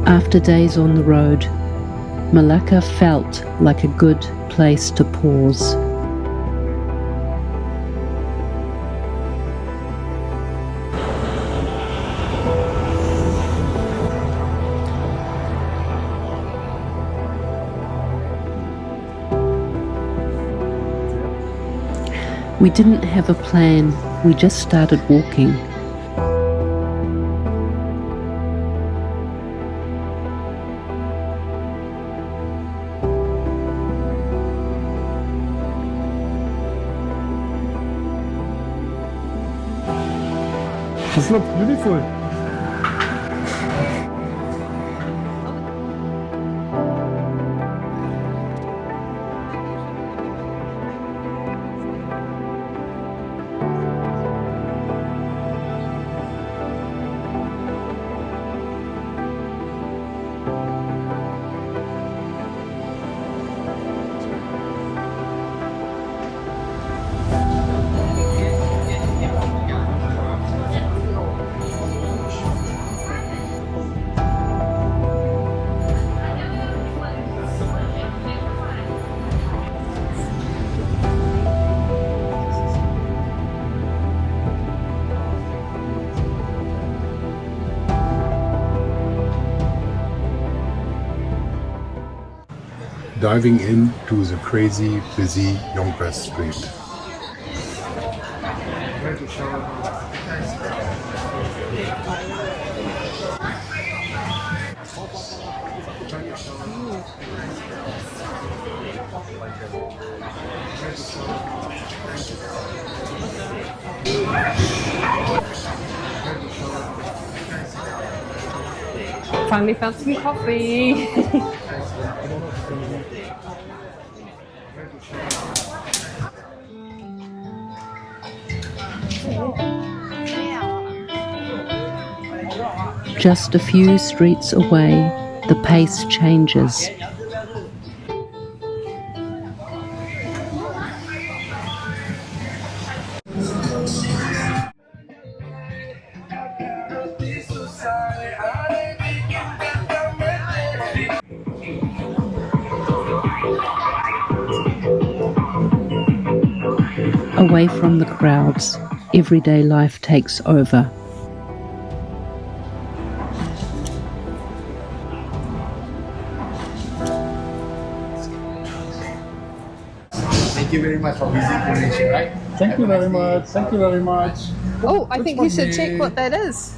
After days on the road, Malacca felt like a good place to pause. We didn't have a plan, we just started walking. This looks beautiful. Diving into the crazy busy Jonker Street. Finally found some coffee. Just a few streets away, the pace changes. Away from the crowds, everyday life takes over. Thank you very much for visiting Malaysia, right? Thank you very much. Thank you very much. Oh, I think you should check what that is.